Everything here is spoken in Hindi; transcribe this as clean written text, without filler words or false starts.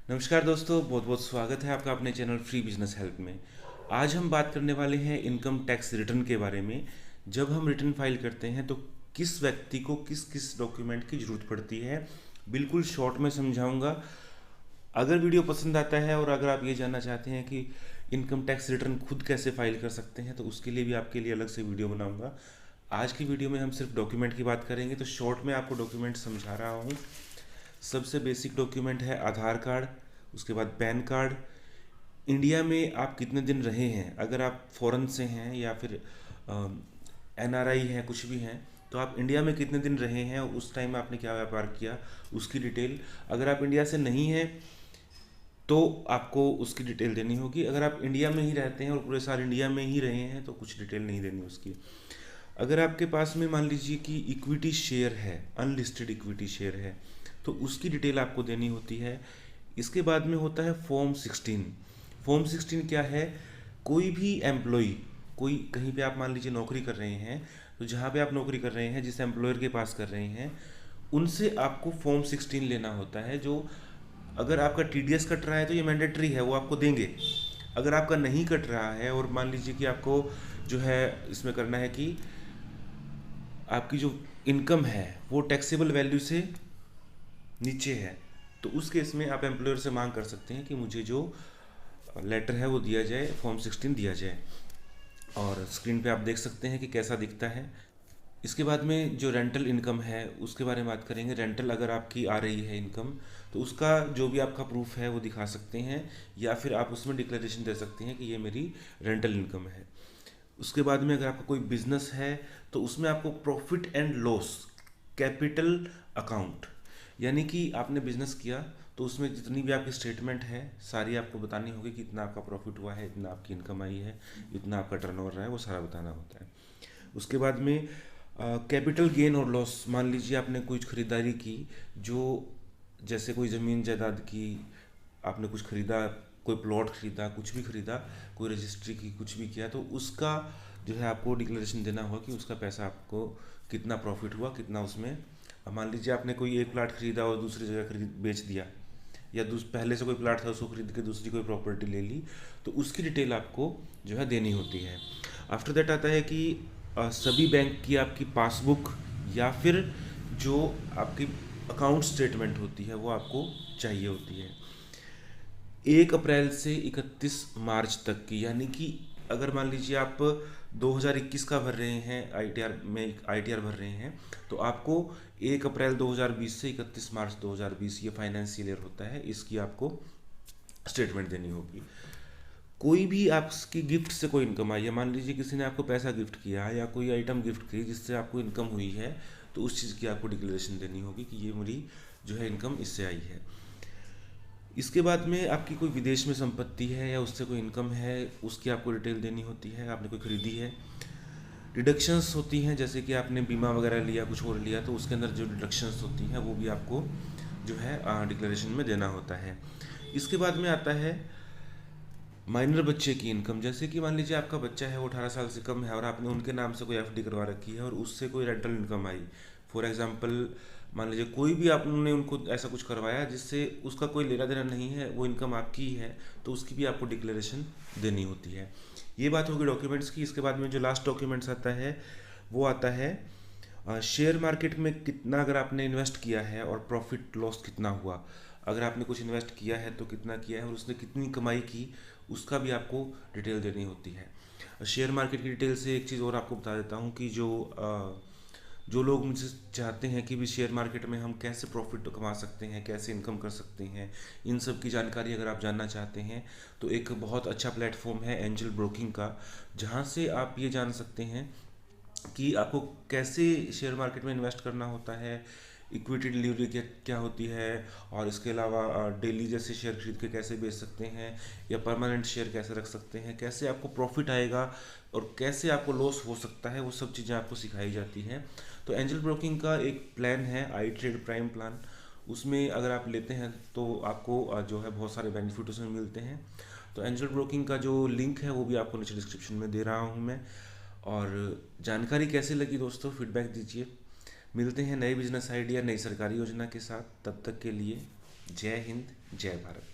नमस्कार दोस्तों, बहुत बहुत स्वागत है आपका अपने चैनल फ्री बिजनेस हेल्प में। आज हम बात करने वाले हैं इनकम टैक्स रिटर्न के बारे में। जब हम रिटर्न फाइल करते हैं तो किस व्यक्ति को किस किस डॉक्यूमेंट की ज़रूरत पड़ती है, बिल्कुल शॉर्ट में समझाऊंगा। अगर वीडियो पसंद आता है और अगर आप ये जानना चाहते हैं कि इनकम टैक्स रिटर्न खुद कैसे फाइल कर सकते हैं तो उसके लिए भी आपके लिए अलग से वीडियो बनाऊंगा। आज की वीडियो में हम सिर्फ डॉक्यूमेंट की बात करेंगे, तो शॉर्ट में आपको डॉक्यूमेंट समझा रहा हूँ। सबसे बेसिक डॉक्यूमेंट है आधार कार्ड, उसके बाद पैन कार्ड। इंडिया में आप कितने दिन रहे हैं, अगर आप फॉरेन से हैं या फिर एनआरआई हैं, कुछ भी हैं, तो आप इंडिया में कितने दिन रहे हैं, उस टाइम आपने क्या व्यापार किया, उसकी डिटेल। अगर आप इंडिया से नहीं हैं तो आपको उसकी डिटेल देनी होगी। अगर आप इंडिया में ही रहते हैं और पूरे साल इंडिया में ही रहे हैं तो कुछ डिटेल नहीं देनी उसकी। अगर आपके पास में मान लीजिए कि इक्विटी शेयर है, अनलिस्टेड इक्विटी शेयर है, तो उसकी डिटेल आपको देनी होती है। इसके बाद में होता है फॉर्म 16। फॉर्म 16 क्या है? कोई भी एम्प्लॉय, कोई कहीं पे आप मान लीजिए नौकरी कर रहे हैं, तो जहाँ पे आप नौकरी कर रहे हैं, जिस एम्प्लॉयर के पास कर रहे हैं, उनसे आपको फॉर्म 16 लेना होता है। जो अगर आपका टीडीएस कट रहा है तो ये मैंडेटरी है, वो आपको देंगे। अगर आपका नहीं कट रहा है और मान लीजिए कि आपको जो है इसमें करना है कि आपकी जो इनकम है वो टैक्सेबल वैल्यू से नीचे है, तो उस केस में आप एम्प्लॉयर से मांग कर सकते हैं कि मुझे जो लेटर है वो दिया जाए, फॉर्म 16 दिया जाए। और स्क्रीन पे आप देख सकते हैं कि कैसा दिखता है। इसके बाद में जो रेंटल इनकम है उसके बारे में बात करेंगे। रेंटल अगर आपकी आ रही है इनकम, तो उसका जो भी आपका प्रूफ है वो दिखा सकते हैं, या फिर आप उसमें डिक्लेरेशन दे सकते हैं कि ये मेरी रेंटल इनकम है। उसके बाद में अगर आपका कोई बिजनेस है तो उसमें आपको profit and loss capital account, यानी कि आपने बिजनेस किया तो उसमें जितनी भी आपकी स्टेटमेंट है सारी आपको बतानी होगी कि इतना आपका प्रॉफिट हुआ है, इतना आपकी इनकम आई है, इतना आपका टर्नओवर रहा है, वो सारा बताना होता है। उसके बाद में कैपिटल गेन और लॉस, मान लीजिए आपने कुछ खरीदारी की, जो जैसे कोई ज़मीन जायदाद की आपने कुछ खरीदा, कोई प्लॉट खरीदा, कुछ भी खरीदा, कोई रजिस्ट्री की, कुछ भी किया, तो उसका जो है आपको डिक्लेरेशन देना होगा कि उसका पैसा आपको कितना प्रॉफिट हुआ, कितना उसमें। अब मान लीजिए आपने कोई एक प्लाट खरीदा और दूसरी जगह खरीद बेच दिया, या पहले से कोई प्लाट था उसको खरीद के दूसरी कोई प्रॉपर्टी ले ली, तो उसकी डिटेल आपको जो है देनी होती है। आफ्टर दैट आता है कि सभी बैंक की आपकी पासबुक या फिर जो आपकी अकाउंट स्टेटमेंट होती है वो आपको चाहिए होती है। 1 अप्रैल से 31 मार्च तक की, यानी कि अगर मान लीजिए आप 2021 का भर रहे हैं, आईटीआर में आईटीआर भर रहे हैं, तो आपको 1 अप्रैल 2020 से 31 मार्च 2020 ये फाइनेंशियल ईयर होता है, इसकी आपको स्टेटमेंट देनी होगी। कोई भी आपकी गिफ्ट से कोई इनकम आई है, मान लीजिए किसी ने आपको पैसा गिफ्ट किया या कोई आइटम गिफ्ट की जिससे आपको इनकम हुई है, तो उस चीज़ की आपको डिक्लेरेशन देनी होगी कि ये मेरी जो है इनकम इससे आई है। इसके बाद में आपकी कोई विदेश में संपत्ति है या उससे कोई इनकम है, उसकी आपको डिटेल देनी होती है। आपने कोई खरीदी है, डिडक्शंस होती हैं, जैसे कि आपने बीमा वगैरह लिया, कुछ और लिया, तो उसके अंदर जो डिडक्शंस होती हैं वो भी आपको जो है डिक्लेरेशन में देना होता है। इसके बाद में आता है माइनर बच्चे की इनकम। जैसे कि मान लीजिए आपका बच्चा है वो 18 साल से कम है और आपने उनके नाम से कोई एफडी करवा रखी है और उससे कोई rental income I. For example मान लीजिए कोई भी आपने उनको ऐसा कुछ करवाया जिससे उसका कोई लेना देना नहीं है, वो इनकम आपकी ही है, तो उसकी भी आपको डिक्लेरेशन देनी होती है। ये बात होगी डॉक्यूमेंट्स की। इसके बाद में जो लास्ट डॉक्यूमेंट्स आता है वो आता है शेयर मार्केट में कितना अगर आपने इन्वेस्ट किया है और प्रॉफिट लॉस कितना हुआ। अगर आपने कुछ इन्वेस्ट किया है तो कितना किया है और उसने कितनी कमाई की, उसका भी आपको डिटेल देनी होती है। शेयर मार्केट की डिटेल से एक चीज़ और आपको बता देता हूँ कि जो लोग मुझसे चाहते हैं कि भी शेयर मार्केट में हम कैसे प्रॉफिट कमा सकते हैं, कैसे इनकम कर सकते हैं, इन सब की जानकारी अगर आप जानना चाहते हैं तो एक बहुत अच्छा प्लेटफॉर्म है एंजल ब्रोकिंग का, जहाँ से आप ये जान सकते हैं कि आपको कैसे शेयर मार्केट में इन्वेस्ट करना होता है, इक्विटी डिलीवरी क्या क्या होती है, और इसके अलावा डेली जैसे शेयर खरीद के कैसे बेच सकते हैं, या परमानेंट शेयर कैसे रख सकते हैं, कैसे आपको प्रॉफिट आएगा और कैसे आपको लॉस हो सकता है, वो सब चीज़ें आपको सिखाई जाती हैं। तो एंजल ब्रोकिंग का एक प्लान है आई ट्रेड प्राइम प्लान, उसमें अगर आप लेते हैं तो आपको जो है बहुत सारे बेनिफिट उसमें मिलते हैं। तो एंजल ब्रोकिंग का जो लिंक है वो भी आपको नीचे डिस्क्रिप्शन में दे रहा हूँ मैं। और जानकारी कैसे लगी दोस्तों, फीडबैक दीजिए। मिलते हैं नए बिजनेस आइडिया, नई सरकारी योजना के साथ। तब तक के लिए जय हिंद, जय भारत।